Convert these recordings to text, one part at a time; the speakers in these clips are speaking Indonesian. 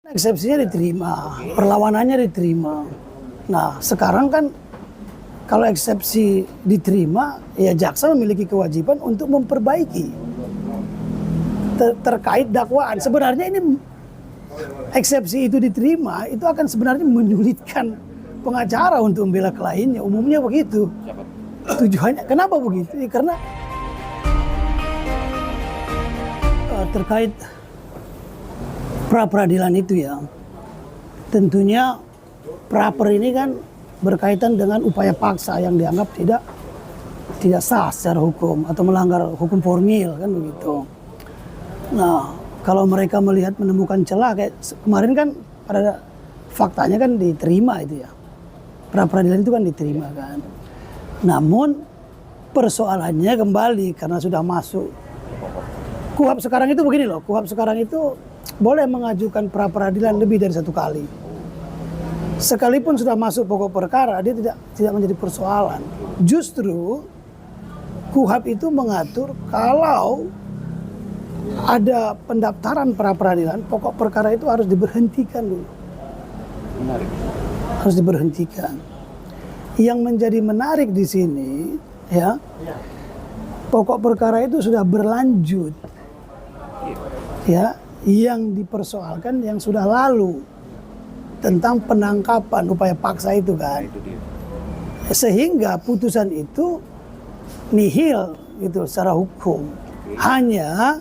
Eksepsinya diterima, perlawanannya diterima. Nah, sekarang kan kalau eksepsi diterima, ya jaksa memiliki kewajiban untuk memperbaiki terkait dakwaan. Sebenarnya ini eksepsi itu diterima, itu akan sebenarnya menyulitkan pengacara untuk membela kliennya. Umumnya begitu. Tujuannya, kenapa begitu? Ya, karena terkait pra-peradilan itu ya, tentunya pra-per ini kan berkaitan dengan upaya paksa yang dianggap tidak sah secara hukum atau melanggar hukum formil kan begitu. Nah, kalau mereka melihat menemukan celah kayak kemarin kan pada faktanya kan diterima itu ya. Pra-peradilan itu kan diterima kan. Namun persoalannya kembali karena sudah masuk KUHP sekarang itu begini loh, KUHP sekarang itu boleh mengajukan pra-peradilan lebih dari satu kali. Sekalipun sudah masuk pokok perkara, dia tidak menjadi persoalan. Justru KUHP itu mengatur kalau ada pendaftaran pra-peradilan, pokok perkara itu harus diberhentikan dulu. Menarik. Harus diberhentikan. Yang menjadi menarik di sini, ya, pokok perkara itu sudah berlanjut, ya, yang dipersoalkan yang sudah lalu tentang penangkapan upaya paksa itu kan, sehingga putusan itu nihil gitu secara hukum, hanya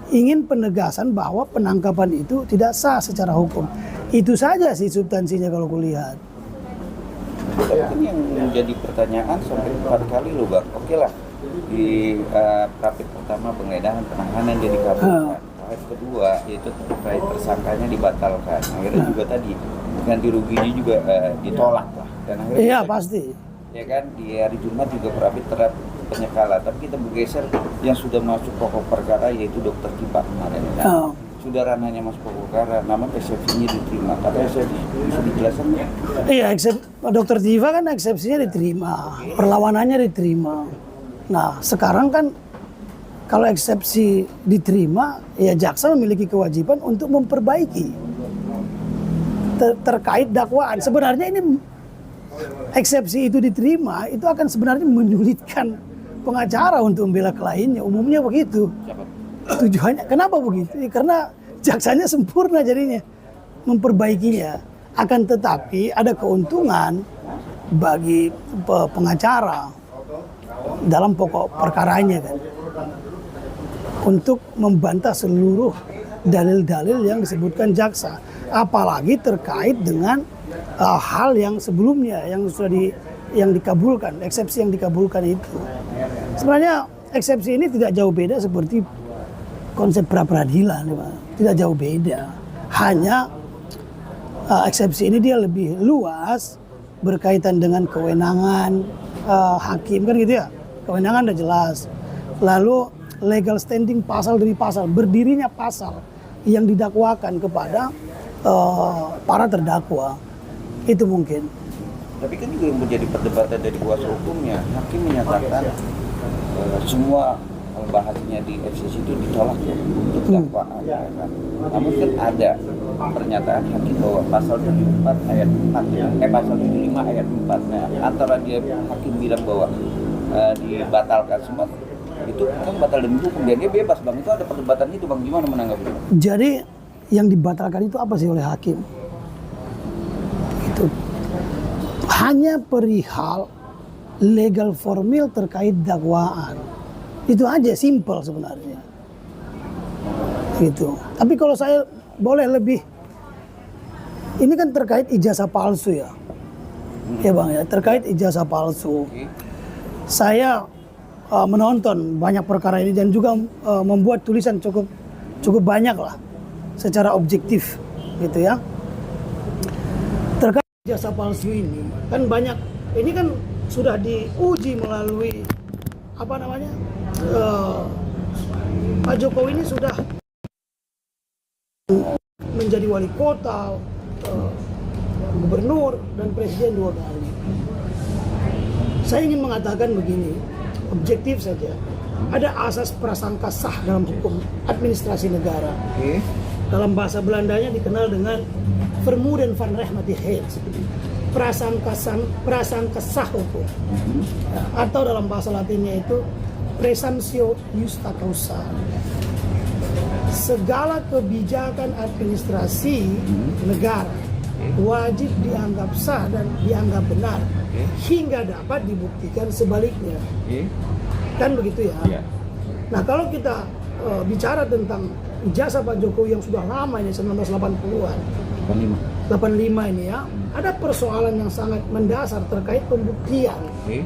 ingin penegasan bahwa penangkapan itu tidak sah secara hukum. Itu saja sih substansinya kalau kulihat. Tapi kan yang menjadi pertanyaan sampai 4 kali loh Bang. Oke lah, di praktik pertama penggeledahan penahanan dia dikabulkan. Tahap kedua yaitu terkait tersangkanya dibatalkan. Akhirnya juga tadi ganti ruginya juga ditolak lah. Dan akhirnya Iya pasti. Ya kan di hari Jumat juga praktik terhadap penyekalan. Tapi kita bergeser yang sudah masuk pokok perkara yaitu Dokter Kipak kemarin. Kan? Sudah ranahnya masuk pokok perkara, namun eksepsinya diterima. Tapi eksepsi bisa dijelaskan ya? Iya, Dokter Diva kan eksepsinya diterima, perlawanannya diterima. Nah, sekarang kan kalau eksepsi diterima, ya jaksa memiliki kewajiban untuk memperbaiki terkait dakwaan. Sebenarnya ini eksepsi itu diterima, itu akan sebenarnya menyulitkan pengacara untuk membela kliennya. Umumnya begitu. Tujuannya, kenapa begitu? Ya, karena jaksanya sempurna jadinya memperbaikinya. Akan tetapi ada keuntungan bagi pengacara dalam pokok perkaranya kan, untuk membantah seluruh dalil-dalil yang disebutkan jaksa, apalagi terkait dengan hal yang sebelumnya yang sudah yang dikabulkan, eksepsi yang dikabulkan itu. Sebenarnya eksepsi ini tidak jauh beda seperti konsep pra-peradilan, tidak jauh beda. Hanya eksepsi ini dia lebih luas berkaitan dengan kewenangan hakim kan gitu ya. Kewenangan udah jelas. Lalu legal standing pasal demi pasal, berdirinya pasal yang didakwakan kepada para terdakwa. Itu mungkin. Tapi kan juga yang menjadi perdebatan dari kuasa hukumnya, hakim menyatakan semua bahasanya di FCC itu ditolak ya untuk dakwaan ya kan. Namun kan ada pernyataan hakim bahwa pasal 74 ayat 4 pasal 75 ayat 4. Nah, antara dia hakim bilang bahwa dibatalkan semua itu kan batal demi hukum dan dia bebas Bang. Itu ada perdebatan itu Bang, gimana menanggapinya? Jadi yang dibatalkan itu apa sih oleh hakim? Itu hanya perihal legal formil terkait dakwaan. Itu aja, simple sebenarnya. Gitu. Tapi kalau saya boleh lebih, ini kan terkait ijazah palsu ya. Ya Bang ya, terkait ijazah palsu. Saya menonton banyak perkara ini dan juga membuat tulisan cukup banyak lah secara objektif gitu ya. Terkait ijazah palsu ini kan banyak, ini kan sudah diuji melalui apa namanya, Pak Jokowi ini sudah menjadi wali kota, gubernur dan presiden 2 kali. Saya ingin mengatakan begini, objektif saja. Ada asas prasangka sah dalam hukum administrasi negara. dalam bahasa Belandanya dikenal dengan vermoeden van rechtmatigheid, prasangka sah hukum. Ya, atau dalam bahasa Latinnya itu presumptio justa causa. Segala kebijakan administrasi negara wajib dianggap sah dan dianggap benar hingga dapat dibuktikan sebaliknya. Kan begitu ya? Nah, kalau kita bicara tentang ijazah Pak Jokowi yang sudah lama ini, 1980-an 85 ini ya, ada persoalan yang sangat mendasar terkait pembuktian. Ya,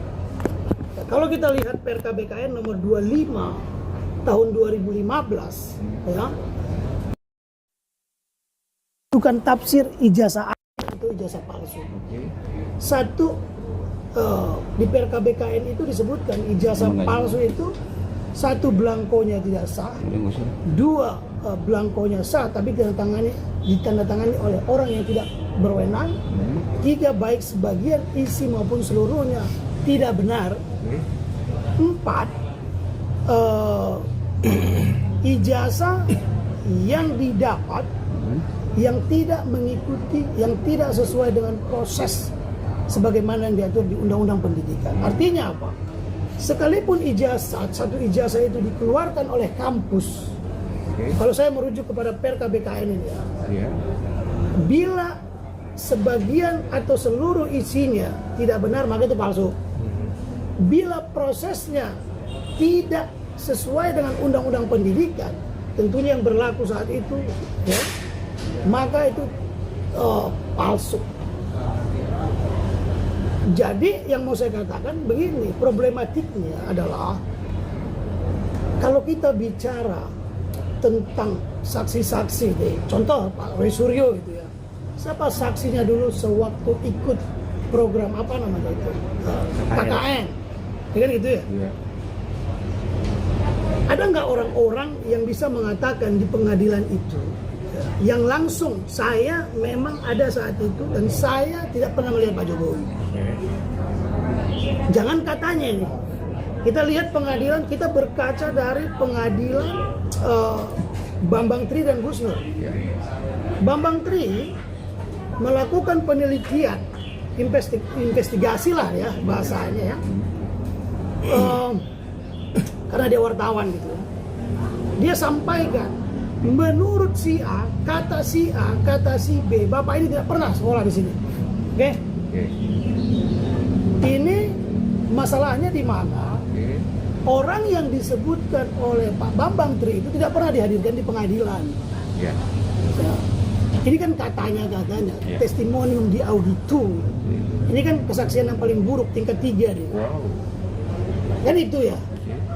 kalau kita lihat PRKBKN nomor 25 tahun 2015 ya, bukan tafsir ijazah atau ijazah palsu. Satu, di PRKBKN itu disebutkan ijazah palsu itu satu, belangkonya tidak sah, dua, belangkonya sah tapi ditandatangani oleh orang yang tidak berwenang, tiga, baik sebagian isi maupun seluruhnya tidak benar, empat, ijazah yang didapat yang tidak mengikuti, yang tidak sesuai dengan proses sebagaimana yang diatur di Undang-Undang Pendidikan. Artinya apa? Sekalipun satu ijazah itu dikeluarkan oleh kampus, kalau saya merujuk kepada PRKBKN ini ya, bila sebagian atau seluruh isinya tidak benar, maka itu palsu. Bila prosesnya tidak sesuai dengan Undang-Undang Pendidikan, tentunya yang berlaku saat itu, ya, maka itu palsu. Jadi yang mau saya katakan begini, problematiknya adalah kalau kita bicara tentang saksi-saksi, contoh Pak Roy Suryo gitu ya, siapa saksinya dulu sewaktu ikut program apa namanya itu, KKN, ya kan gitu ya? Ada nggak orang-orang yang bisa mengatakan di pengadilan itu yang langsung saya memang ada saat itu dan saya tidak pernah melihat Pak Jokowi? Jangan katanya ini, kita lihat pengadilan, kita berkaca dari pengadilan Bambang Tri dan Gus Nur. Bambang Tri melakukan penelitian, investigasi lah ya bahasanya ya, karena dia wartawan gitu. Dia sampaikan, menurut si A, kata si A, kata si B, Bapak ini tidak pernah sekolah di sini. Oke? Ini masalahnya di mana? Orang yang disebutkan oleh Pak Bambang Tri itu tidak pernah dihadirkan di pengadilan. Ya. Ini kan katanya, testimonium di auditum. Ini kan kesaksian yang paling buruk tingkat 3 deh. Kan itu ya.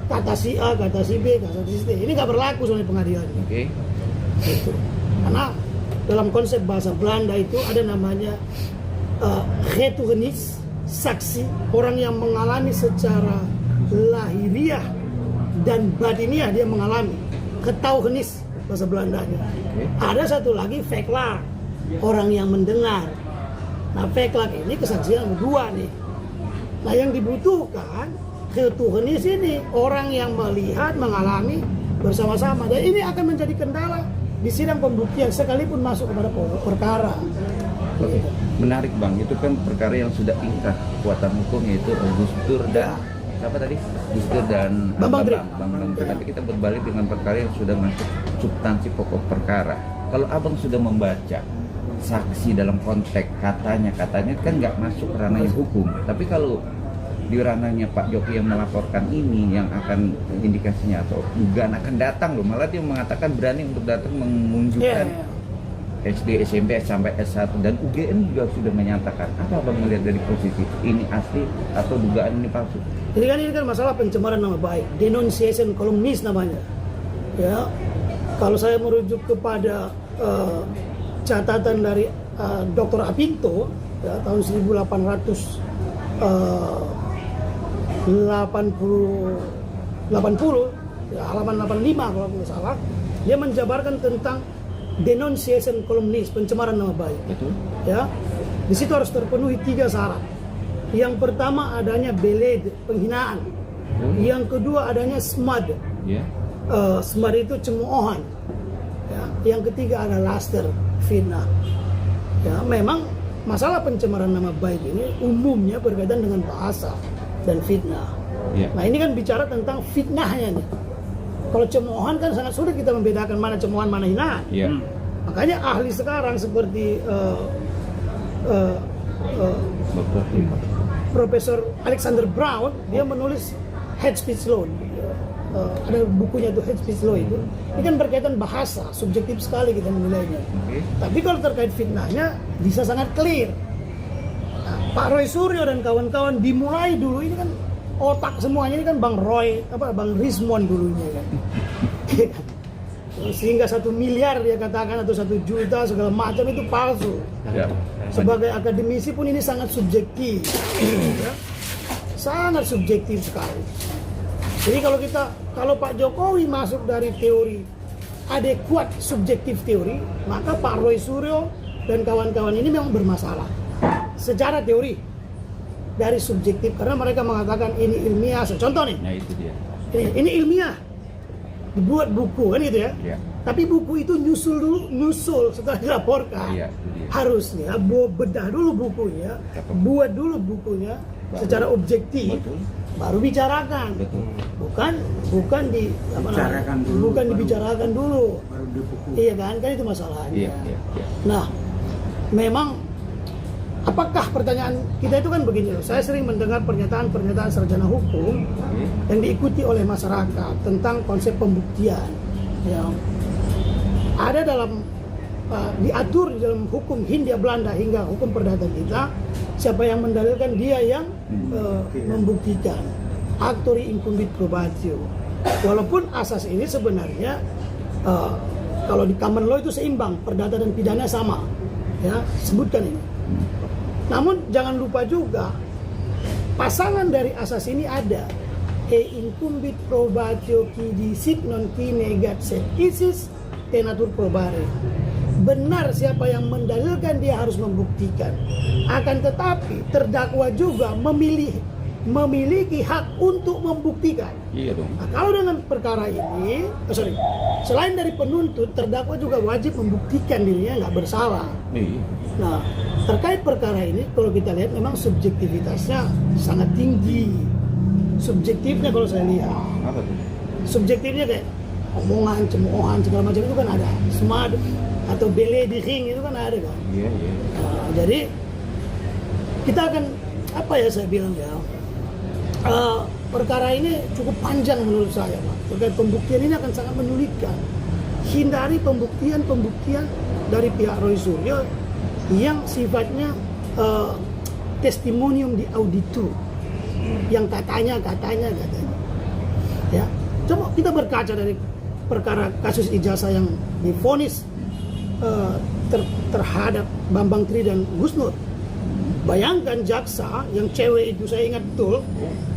Kata si A, kata si B, kata si C. Ini nggak berlaku soalnya pengadilan. Gitu. Karena dalam konsep bahasa Belanda itu ada namanya getuigenis, saksi, orang yang mengalami secara lahiriah dan batiniah, dia mengalami. Getuigenis bahasa Belandanya. Ada satu lagi verklaar, orang yang mendengar. Nah, verklaar ini kesaksian kedua nih. Nah, yang dibutuhkan getuigenis ini orang yang melihat, mengalami bersama-sama, dan ini akan menjadi kendala di sidang pembuktian sekalipun masuk kepada pokok perkara. Menarik Bang, itu kan perkara yang sudah ingkrah kekuatan hukum, yaitu Gus Dur dan siapa tadi? Gus Dur dan Bambang Tri. Tapi kita berbalik dengan perkara yang sudah masuk substansi pokok perkara. Kalau Abang sudah membaca saksi dalam konteks katanya kan nggak masuk ranahnya hukum. Tapi kalau di ranahnya Pak Jokowi yang melaporkan ini, yang akan indikasinya atau dugaan akan datang loh, malah dia mengatakan berani untuk datang menunjukkan SD, SMP, sampai S1, dan UGM juga sudah menyatakan. Apa Abang melihat dari posisi ini asli atau dugaan ini palsu? Ini kan masalah pencemaran nama baik, denunciation calumnies namanya. Ya, kalau saya merujuk kepada catatan dari Dr. Apinto ya, tahun 1880 ya, halaman 85 kalau tidak salah, dia menjabarkan tentang denunciation calumnies, pencemaran nama baik. Betul. Ya, di situ harus terpenuhi 3 syarat. Yang pertama adanya beled, penghinaan. Yang kedua adanya smad. Smad itu cemoohan. Ya. yang ketiga ada laster, fitnah. Ya, memang masalah pencemaran nama baik ini umumnya berkaitan dengan bahasa dan fitnah. Iya. Nah ini kan bicara tentang fitnahnya nih. Kalau cemoohan kan sangat sulit kita membedakan mana cemoohan mana hinaan. Iya. Makanya ahli sekarang seperti Profesor Alexander Brown, dia menulis hate speech law. Ada bukunya tuh hate speech law itu. Ini kan berkaitan bahasa, subjektif sekali kita menilainya. Tapi kalau terkait fitnahnya bisa sangat clear. Nah, Pak Roy Suryo dan kawan-kawan dimulai dulu ini kan otak semuanya ini kan Bang Rismon dulunya kan. Sehingga 1 miliar dia katakan atau 1 juta segala macam itu palsu. Ya. Sebagai akademisi pun ini sangat subjektif, ya. Sangat subjektif sekali. Jadi kalau Pak Jokowi masuk dari teori adekuat subjektif teori, maka Pak Roy Suryo dan kawan-kawan ini memang bermasalah secara teori dari subjektif karena mereka mengatakan ini ilmiah. Contoh nih, Nah itu dia. ini ilmiah, dibuat buku kan gitu ya. Iya. Tapi buku itu nyusul setelah dilaporkan. Iya, itu dia. Harusnya bedah dulu bukunya, buat dulu bukunya secara objektif, Betul. baru bicarakan. Betul. Bukan dibicarakan dulu. Baru di buku. Iya kan itu masalahnya. Iya. Nah, memang apakah pertanyaan kita itu kan begini loh. Saya sering mendengar pernyataan sarjana hukum yang diikuti oleh masyarakat tentang konsep pembuktian yang ada dalam diatur di dalam hukum Hindia Belanda hingga hukum perdata kita. Siapa yang mendalilkan dia yang membuktikan, actori incumbit probatio. Walaupun asas ini sebenarnya kalau di common law itu seimbang, perdata dan pidana sama, ya sebutkan ini. Namun jangan lupa juga pasangan dari asas ini ada incumbit probatio qui dicit non qui negat sed isis tenatur probare. Benar siapa yang mendalilkan dia harus membuktikan. Akan tetapi terdakwa juga memiliki hak untuk membuktikan. Iya dong. Nah, kalau dengan perkara ini, selain dari penuntut, terdakwa juga wajib membuktikan dirinya nggak bersalah. Iya. Nah, terkait perkara ini, kalau kita lihat memang subjektivitasnya sangat tinggi. Subjektifnya kalau saya lihat, Apa tuh? subjektifnya kayak omongan, cemoohan, segala macam itu kan ada. Smart atau bele di ring itu kan ada kan. Iya. Nah, jadi kita akan apa ya saya bilang ya, perkara ini cukup panjang menurut saya Pak. Terkait pembuktian ini akan sangat menyulitkan. Hindari pembuktian dari pihak Roy Suryo yang sifatnya testimonium di auditu, yang katanya. Ya, coba kita berkaca dari perkara kasus ijazah yang divonis terhadap Bambang Tri dan Gus Nur. Bayangkan jaksa yang cewek itu saya ingat betul,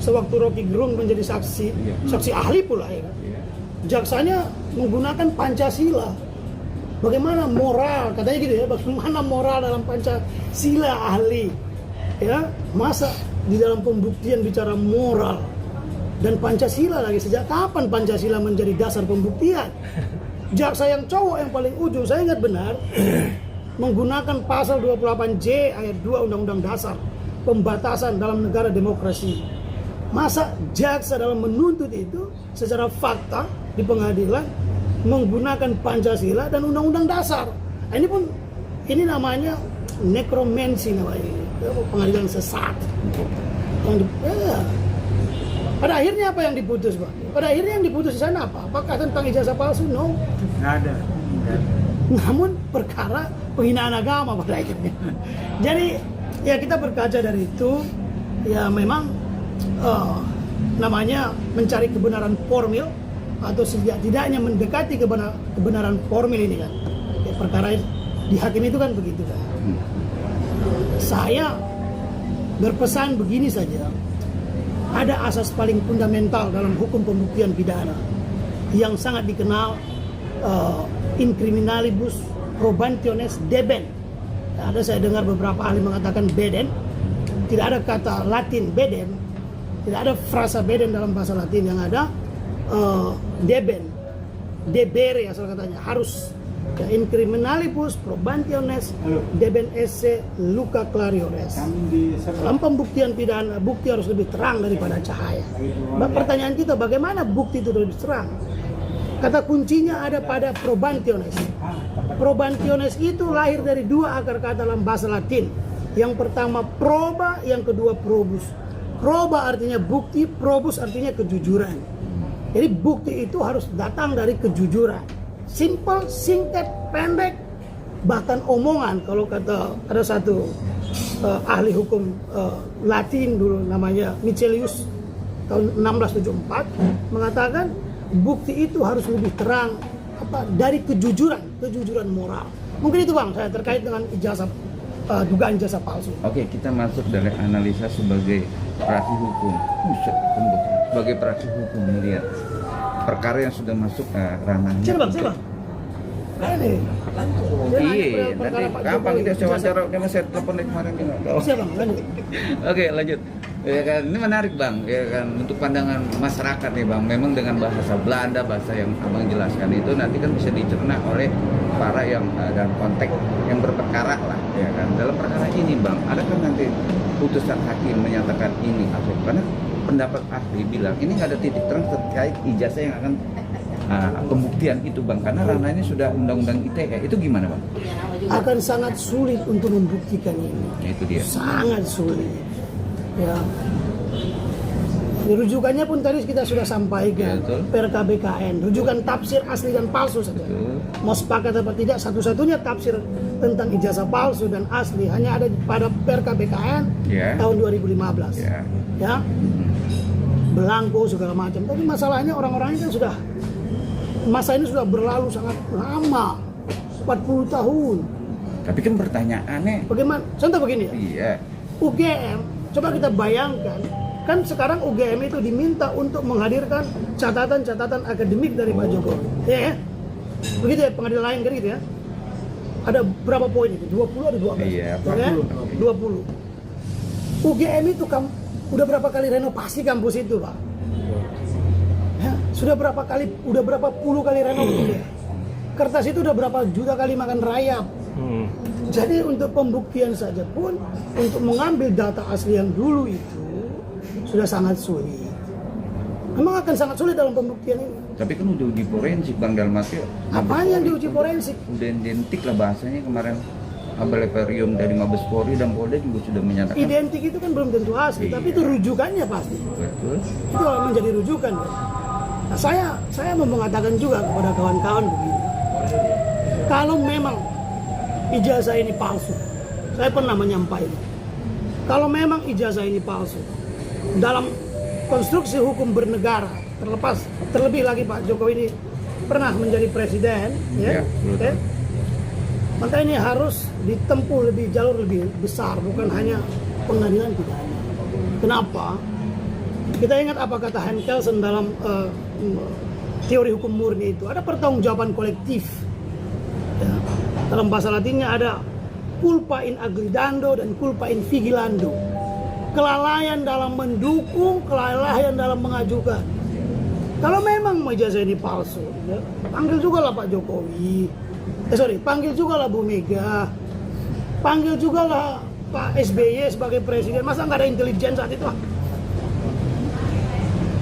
sewaktu Rocky Gerung menjadi saksi ahli pula ya. Jaksanya menggunakan Pancasila. Bagaimana moral, katanya gitu ya, bagaimana moral dalam Pancasila ahli. Ya, masa di dalam pembuktian bicara moral dan Pancasila lagi, sejak kapan Pancasila menjadi dasar pembuktian? Jaksa yang cowok yang paling ujung, saya ingat benar, menggunakan pasal 28J ayat 2 Undang-Undang Dasar, pembatasan dalam negara demokrasi. Masa jaksa dalam menuntut itu secara fakta di pengadilan menggunakan Pancasila dan Undang-Undang Dasar. Nah, ini namanya nekromansi namanya, pengadilan sesat. Pada akhirnya apa yang diputus, Pak? Pada akhirnya yang diputus di sana apa? Apakah tentang ijazah palsu? No. Nggak ada. Namun perkara penghinaan agama pada akhirnya. Jadi ya kita berkaca dari itu, ya memang namanya mencari kebenaran formil atau setidaknya mendekati kebenaran formil ini kan. Ya, perkara di hakim itu kan begitu kan. Saya berpesan begini saja. Ada asas paling fundamental dalam hukum pembuktian pidana yang sangat dikenal, in criminalibus probationes deben. Ada saya dengar beberapa ahli mengatakan beden. Tidak ada kata Latin beden, tidak ada frasa beden dalam bahasa Latin. Yang ada deben, debere asal katanya, harus. in criminalibus probantiones deben esse luca clariores. Dalam pembuktian pidana, bukti harus lebih terang daripada cahaya. Pertanyaan kita, bagaimana bukti itu lebih terang? Kata kuncinya ada pada probantiones. Probantiones itu lahir dari dua akar kata dalam bahasa Latin. Yang pertama proba, yang kedua probus. Proba artinya bukti, probus artinya kejujuran. Jadi bukti itu harus datang dari kejujuran. Simple, singkat, pendek, bahkan omongan. Kalau kata ada satu ahli hukum Latin dulu namanya Micelius tahun 1674 mengatakan bukti itu harus lebih terang dari kejujuran moral. Mungkin itu Bang saya terkait dengan ijazah dugaan ijazah palsu. Oke, kita masuk dari analisa sebagai praktisi hukum. Sebagai praktisi hukum melihat perkara yang sudah masuk ranahnya. Sini Bang. Ini. Iya, nanti kapan kita wawancara sama saya telepon kemarin dia nggak tahu. Siapa Bang? Lanjut. Oke, lanjut. Ya kan, ini menarik Bang, ya kan untuk pandangan masyarakat nih Bang. Memang dengan bahasa Belanda, bahasa yang Abang jelaskan itu nanti kan bisa dicerna oleh para yang dalam konteks yang berperkara lah, ya kan. Dalam perkara ini Bang, adakah nanti putusan hakim menyatakan ini atau karena pendapat ahli bilang ini nggak ada titik terang terkait ijazah yang akan pembuktian itu Bang, karena ranahnya sudah undang-undang ITE. Itu gimana Bang? Akan sangat sulit untuk membuktikan ini. Ya, itu dia. Sangat sulit. Ya. Rujukannya pun tadi kita sudah sampaikan, Ya, per KBKN, rujukan tafsir asli dan palsu saja. Mau sepakat apa tidak, satu-satunya tafsir tentang ijazah palsu dan asli hanya ada pada per KBKN tahun 2015. Ya. Belangko segala macam. Tapi masalahnya orang-orang ini kan sudah masa ini sudah berlalu sangat lama, 40 tahun. Tapi kan pertanyaannya Bagaimana? Contoh begini ya. iya. UGM, coba kita bayangkan, kan sekarang UGM itu diminta untuk menghadirkan catatan-catatan akademik dari Pak Jokowi. Ya. Begitu ya, pengadilan lain kan gitu ya. Ada berapa poin itu? 20 atau 12? Iya, Ya, 20. UGM itu udah berapa kali renovasi kampus itu, Pak? Ya, sudah berapa puluh kali renovasi. Kertas itu udah berapa juta kali makan rayap. Jadi untuk pembuktian saja pun, untuk mengambil data asli yang dulu itu sudah sangat sulit. Memang akan sangat sulit dalam pembuktian ini. Tapi kan udah uji forensik Bang, dalam arti Apaan yang diuji forensik? udah identik lah bahasanya kemarin. Laboratorium dari Mabes Polri dan Polda juga sudah menyatakan Identik itu kan belum tentu asli, Iya. tapi itu rujukannya pasti. betul. Itu menjadi rujukan. Kan? Nah, saya mau mengatakan juga kepada kawan-kawan begini. Kalau memang ijazah ini palsu, saya pernah menyampaikan. Kalau memang ijazah ini palsu, dalam konstruksi hukum bernegara, terlebih lagi Pak Jokowi ini pernah menjadi presiden, ya, betul. maka ini harus ditempuh jalur lebih besar, bukan hanya pengadilan pidana. Kenapa? Kita ingat apa kata Hans Kelsen dalam teori hukum murni itu, ada pertanggungjawaban kolektif. Ya. Dalam bahasa Latinnya ada culpa in agridando dan culpa in vigilando. Kelalaian dalam mendukung, kelalaian dalam mengajukan. Kalau memang ijazah ini palsu, ya, panggil juga lah Pak Jokowi. Panggil juga lah Bu Mega. Panggil juga lah Pak SBY sebagai presiden. Masa nggak ada intelijen saat itu?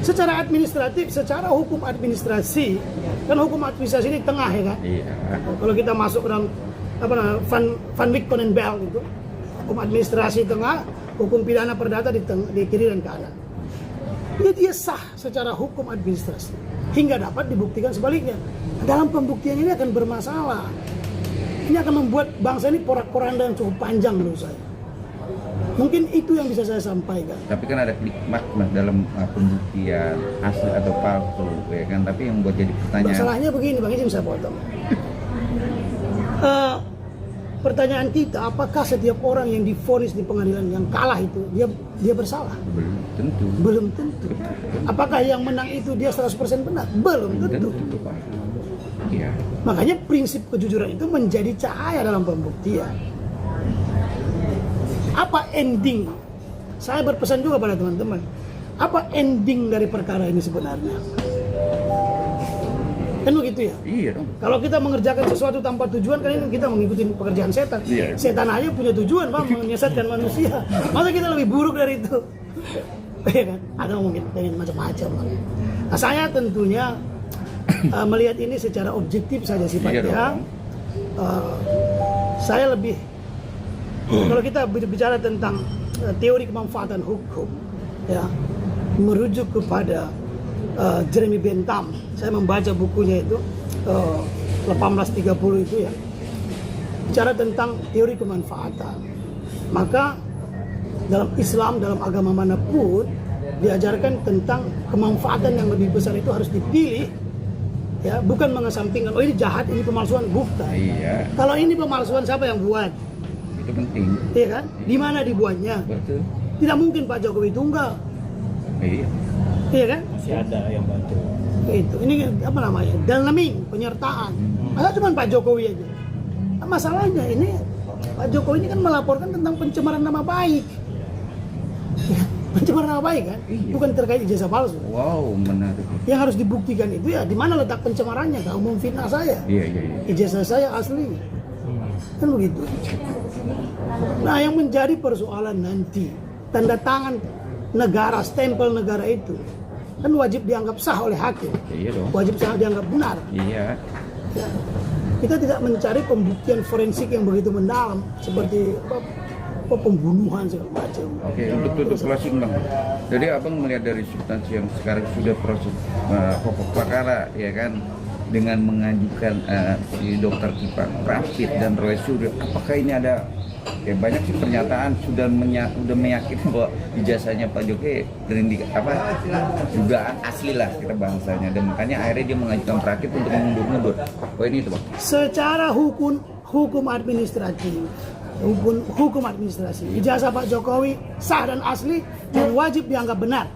Secara administratif, secara hukum administrasi, kan hukum administrasi ini tengah ya kan? Iya. Kalau kita masuk dalam Van Wickonen Belt itu, hukum administrasi tengah, hukum pidana perdata di kiri dan kanan. Dia sah secara hukum administrasi hingga dapat dibuktikan sebaliknya. Dalam pembuktian ini akan bermasalah. Ini akan membuat bangsa ini porak-poranda yang cukup panjang menurut saya. Mungkin itu yang bisa saya sampaikan. Tapi kan ada makna dalam pembuktian asli atau palsu, ya kan? Tapi yang buat jadi pertanyaan. Masalahnya begini, Bang, izin saya potong. Pertanyaan kita, apakah setiap orang yang divonis di pengadilan yang kalah itu dia bersalah? Belum tentu. Belum tentu. Apakah yang menang itu dia 100% benar? Belum tentu. Pak. Iya. Makanya prinsip kejujuran itu menjadi cahaya dalam pembuktian. Apa ending? Saya berpesan juga pada teman-teman. Apa ending dari perkara ini sebenarnya? Kan begitu ya? Iya dong. Kalau kita mengerjakan sesuatu tanpa tujuan, kan ini kita mengikuti pekerjaan setan. Iya. Setan aja punya tujuan, Pak, menyesatkan manusia. Masa kita lebih buruk dari itu? Iya kan? Ada mungkin pengen macam-macam. Nah, saya tentunya melihat ini secara objektif saja sifatnya. Iya dong. Saya lebih kalau kita bicara tentang teori kemanfaatan hukum, ya, merujuk kepada Jeremy Bentham. Saya membaca bukunya itu 1830 itu ya, bicara tentang teori kemanfaatan. Maka dalam Islam, dalam agama manapun diajarkan tentang kemanfaatan yang lebih besar itu harus dipilih, ya, bukan mengesampingkan oh ini jahat, ini pemalsuan, bukan. Iya. Kalau ini pemalsuan, siapa yang buat? Itu penting. Iya kan? Di mana dibuatnya? Betul. Tidak mungkin Pak Jokowi tunggal. Iya. Iya kan? Masih ada yang bantu. Itu. Ini apa namanya? Dalaming, penyertaan. Masa cuma Pak Jokowi aja? Nah, masalahnya ini Pak Jokowi ini kan melaporkan tentang pencemaran nama baik. Ya, pencemaran nama baik kan? Iya. Bukan terkait ijazah palsu. Wow, menarik. Yang harus dibuktikan itu ya di mana letak pencemarannya? Kamu memfitnah saya. Iya, iya, iya. Ijazah saya asli. Kan begitu. Nah, yang menjadi persoalan nanti, tanda tangan negara, stempel negara itu kan wajib dianggap sah oleh hakim. Iya dong. Wajib sah dianggap benar. Iya. Ya. Kita tidak mencari pembuktian forensik yang begitu mendalam seperti apa pembunuhan segala macam. Oke, untuk tutup closing Bang. Jadi Abang melihat dari substansi yang sekarang sudah proses pokok perkara, ya kan, dengan mengajukan si Dokter Tifa Prasid dan Roy Suryo, apakah ini ada banyak sih pernyataan sudah meyakini bahwa ijazahnya Pak Jokowi dugaan asli lah kita bahasanya, dan makanya akhirnya dia mengajukan Prasid untuk mengundur. Oh ini itu Bang. Secara hukum administrasi, ijazah Pak Jokowi sah dan asli dan wajib dianggap benar.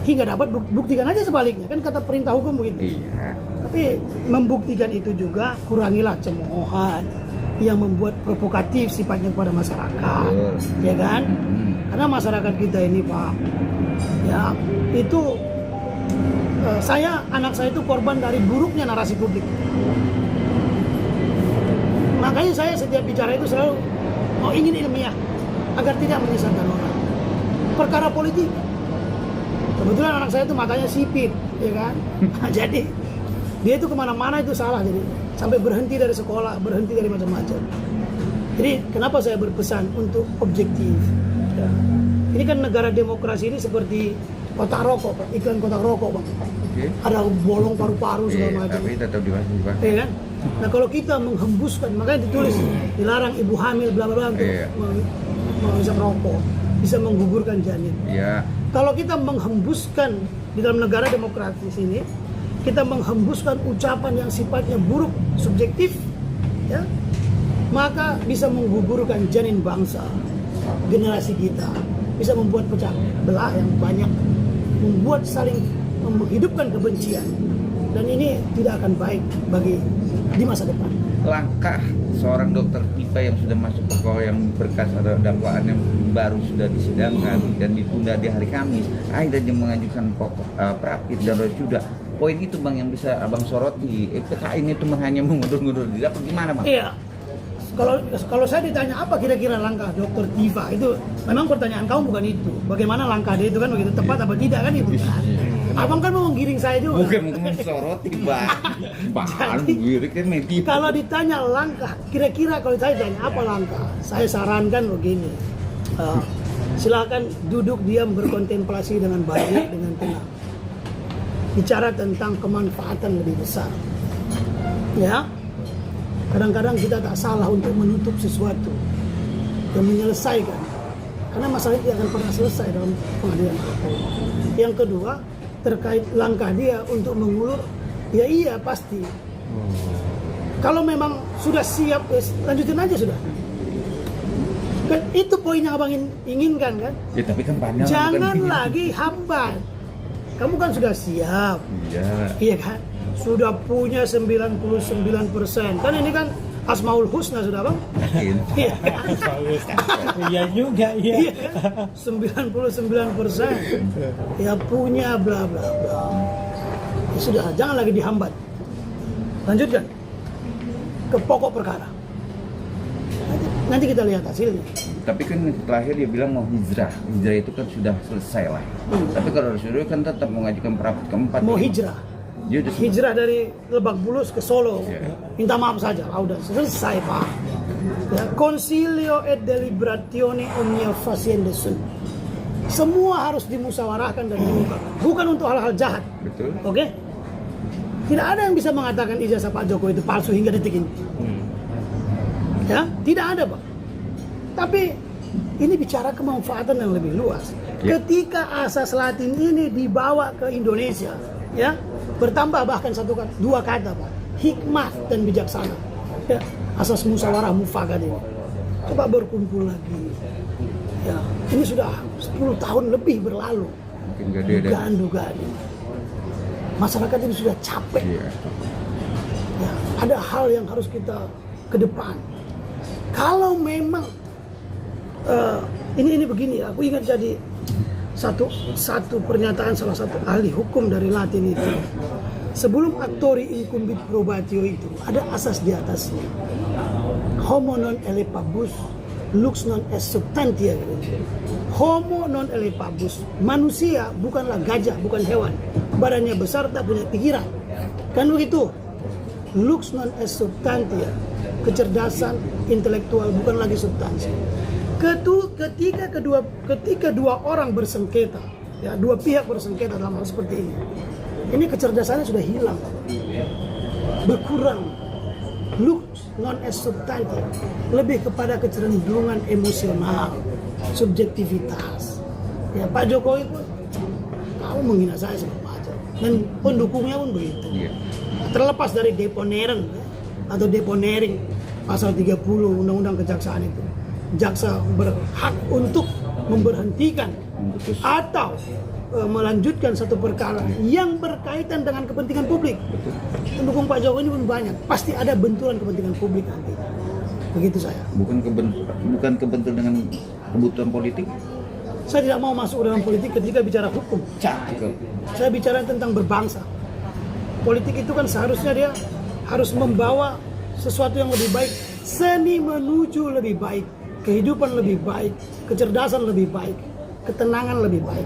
Hingga dapat buktikan aja sebaliknya, kan kata perintah hukum begitu. Iya. Tapi membuktikan itu juga kurangilah cemoohan yang membuat provokatif sifatnya kepada masyarakat, ya kan? Karena masyarakat kita ini Pak, ya itu anak saya itu korban dari buruknya narasi publik. Makanya saya setiap bicara itu selalu ingin ilmiah agar tidak menyesatkan orang. Perkara politik. Kebetulan anak saya itu matanya sipit, ya kan? Jadi dia itu kemana-mana itu salah, jadi sampai berhenti dari sekolah, berhenti dari macam-macam. Jadi kenapa saya berpesan untuk objektif? Ya. Ini kan negara demokrasi ini seperti kotak rokok, Pak. Iklan kotak rokok, Bang. Oke. Ada bolong paru-paru segala macam. Tapi tetap diwajibkan. Ya kan? Nah kalau kita menghembuskan, makanya ditulis dilarang ibu hamil bla bla bla untuk bisa merokok, bisa menggugurkan janin. Iya. Kalau kita menghembuskan di dalam negara demokratis ini, kita menghembuskan ucapan yang sifatnya buruk, subjektif, ya, maka bisa menggugurkan janin bangsa, generasi kita, bisa membuat pecah belah yang banyak, membuat saling menghidupkan kebencian, dan ini tidak akan baik bagi di masa depan. Langkah seorang dokter Tifa yang sudah masuk ke yang berkas atau dakwaan yang baru sudah disidangkan dan ditunda di hari Kamis, akhirnya dia mengajukan pokok Prasid dan Roy Suryo. Poin itu Bang yang bisa Abang soroti. PK ini cuma hanya mengundur-undur diri, apa gimana Bang? Iya. Kalau saya ditanya apa kira-kira langkah Dokter Tifa, itu memang pertanyaan kamu bukan itu. Bagaimana langkah dia itu kan begitu tepat apa tidak kan itu kan. Abang kan mau menggiring saya juga. Bukan mensoroti Bang. Bang, giring kan media. Kalau ditanya langkah, kira-kira kalau saya ditanya apa langkah, saya sarankan begini. Silakan duduk diam berkontemplasi dengan baik, dengan tenang. Bicara tentang kemanfaatan lebih besar. Ya. Kadang-kadang kita tak salah untuk menutup sesuatu dan menyelesaikan, karena masalah itu akan pernah selesai dalam pengadilan. Yang kedua, terkait langkah dia untuk mengulur, ya iya pasti. Kalau memang sudah siap, lanjutin aja sudah. Kan itu poin yang abang inginkan kan? Ya tapi kan panjang. Jangan lagi hambat. Kamu kan sudah siap. Iya. Iya kan? Sudah punya 99%. Kan ini kan Asmaul Husna sudah Bang? Yakin. Iya kan? Iya juga, iya. Iya kan? 99%. Ya punya bla bla bla. Ya sudah, jangan lagi dihambat. Lanjutkan ke pokok perkara. Nanti kita lihat hasilnya. Tapi kan terakhir dia bilang mau hijrah. Hijrah itu kan sudah selesai lah. Tapi kalau Rosario kan tetap mengajukan perapit keempat. Mau ya. hijrah. Dia udah Hijrah dari Lebak Bulus ke Solo. Iya. Minta maaf saja. Udah selesai, Pak. Ya, concilio et deliberatione omnia facienda sunt. Semua harus dimusyawarahkan dan diungkapkan. Bukan untuk hal-hal jahat. Betul. Oke? Tidak ada yang bisa mengatakan ijazah Pak Jokowi itu palsu hingga detik ini. Ya, tidak ada, Pak. Tapi ini bicara kemanfaatan yang lebih luas. Ya. Ketika asas Latin ini dibawa ke Indonesia, ya, bertambah bahkan dua kata, Pak. Hikmah dan bijaksana. Ya, asas musyawarah mufakat ini. Coba berkumpul lagi. Ya, ini sudah 10 tahun lebih berlalu. Mungkin gak ada. Dugaan-dugaan ini. Masyarakat ini sudah capek. Iya. Ya, ada hal yang harus kita ke depan. Kalau memang ini begini, aku ingat jadi satu pernyataan salah satu ahli hukum dari Latin itu. Sebelum actori incumbit probatio itu ada asas di atasnya. Homo non elevabus, lux non est substantia. Homo non elevabus, manusia bukanlah gajah, bukan hewan. Badannya besar tak punya pikiran. Kan begitu? Lux non est substantia. Kecerdasan intelektual bukan lagi substansi. Ketika dua orang bersengketa, ya, dua pihak bersengketa dalam hal seperti ini kecerdasannya sudah hilang, berkurang. Lux non est substantia, lebih kepada kecenderungan emosional, subjektivitas. Ya, Pak Jokowi pun, kamu menghina saya sebab aja, dan pendukungnya pun begitu. Iya. Terlepas dari deponeren, ya, atau deponering pasal 30 Undang-Undang Kejaksaan itu, jaksa berhak untuk memberhentikan atau melanjutkan satu perkara yang berkaitan dengan kepentingan publik. Pendukung Pak Jokowi ini pun banyak, pasti ada benturan kepentingan publik nanti. Begitu saya. Bukan kebentur dengan kebutuhan politik. Saya tidak mau masuk dalam politik ketika bicara hukum. Saya bicara tentang berbangsa. Politik itu kan seharusnya dia harus membawa sesuatu yang lebih baik, seni menuju lebih baik, kehidupan lebih baik, kecerdasan lebih baik, ketenangan lebih baik.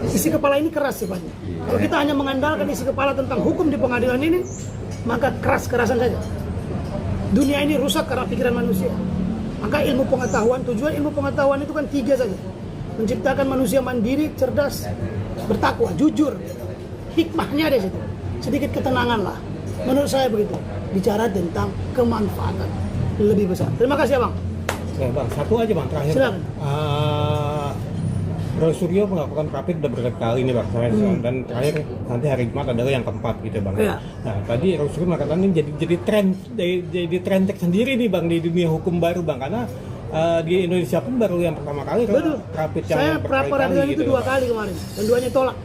Isi kepala ini keras sifatnya. Kalau kita hanya mengandalkan isi kepala tentang hukum di pengadilan ini, maka keras-kerasan saja. Dunia ini rusak karena pikiran manusia. Maka ilmu pengetahuan, tujuan ilmu pengetahuan itu kan 3 saja. Menciptakan manusia mandiri, cerdas, bertakwa, jujur. Hikmahnya ada situ. Sedikit ketenangan lah. Menurut saya begitu. Bicara tentang kemanfaatan lebih besar. Terima kasih, Bang. Ya, Bang, satu aja Bang terakhir. Silakan. Rosario melakukan rapid udah berkali-kali nih Bang. Dan terakhir nanti hari Jumat adalah yang keempat gitu Bang. Iya. Nah, tadi Rosario mengatakan ini jadi tren sendiri nih Bang di dunia hukum baru Bang, karena di Indonesia pun baru yang pertama kali Betul. rapid yang Saya pra-peradilan itu 2 Bang. kali kemarin dan 2-nya tolak.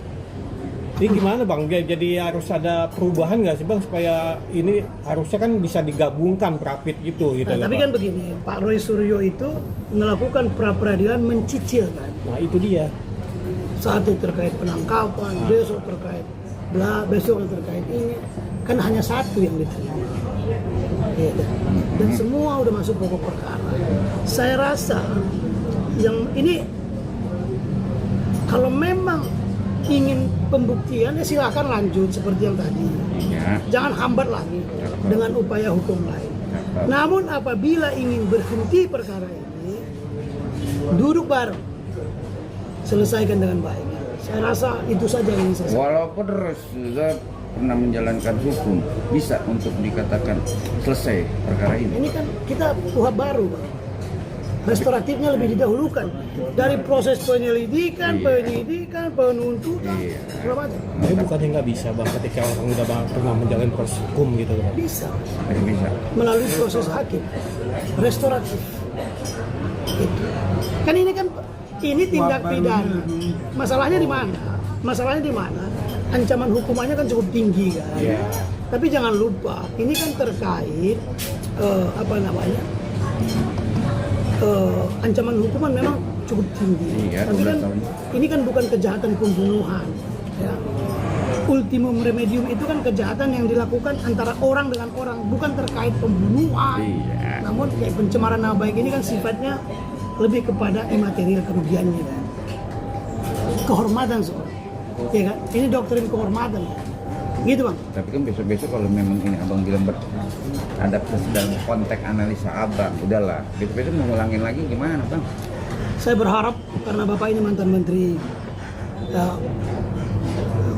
Ini gimana Bang? Jadi harus ada perubahan nggak sih Bang supaya ini harusnya kan bisa digabungkan rapid gitu Nah, loh, tapi Bang. kan begini, Pak Roy Suryo itu melakukan pra-peradilan mencicil kan. Nah itu dia. Satu terkait penangkapan, besok terkait besok terkait ini, kan hanya satu yang diterima. Ya, dan semua udah masuk pokok perkara. Saya rasa yang ini kalau memang ingin pembuktian ya silakan lanjut seperti yang tadi. Ya. Jangan hambat lagi dengan upaya hukum lain. Namun apabila ingin berhenti perkara ini, duduk bareng, selesaikan dengan baik. Saya rasa itu saja yang ingin saya sampaikan. Walaupun Rasulullah pernah menjalankan hukum, bisa untuk dikatakan selesai perkara ini. Ini kan kita kuhab baru, Bang. Restoratifnya lebih didahulukan dari proses penyelidikan, penyidikan, penuntutan, segala macam. Tapi bukannya nggak bisa Bang ketika orang udah pernah menjalani proses hukum gitu Bang. Bisa Bisa. melalui proses hakim restoratif. Gitu. Kan ini tindak pidana. Masalahnya di mana? Masalahnya di mana? Ancaman hukumannya kan cukup tinggi kan. Iya. Tapi jangan lupa, ini kan terkait ancaman hukuman memang cukup tinggi. Iya, Tapi kan 12 tahun. ini kan bukan kejahatan pembunuhan, ya. ultimum remedium itu kan kejahatan yang dilakukan antara orang dengan orang, bukan terkait pembunuhan. Iya. Namun kayak pencemaran nama baik ini kan sifatnya lebih kepada imaterial kerugiannya kan. Kehormatan seorang. Ya kan? Ini doktrin kehormatan. Gitu Bang. Tapi kan besok-besok kalau memang ini abang bilang ada dalam konteks analisa abang, udahlah. Besok-besok mau ngulangin lagi gimana bang? Saya berharap karena Bapak ini mantan menteri, ya,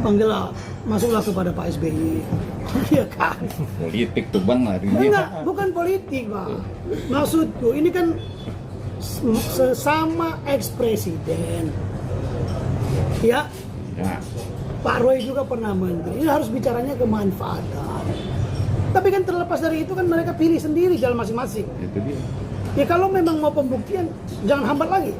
panggillah, masuklah kepada Pak SBY. Iya kan? Politik tuh bang lah. Enggak, bukan politik Bang. Maksudku ini kan sesama ex-presiden. Ya, Ya. Pak Roy juga pernah menteri. Ini harus bicaranya kemanfaatan. Tapi kan terlepas dari itu kan mereka pilih sendiri jalan masing-masing. Itu dia. Ya kalau memang mau pembuktian, jangan hambat lagi.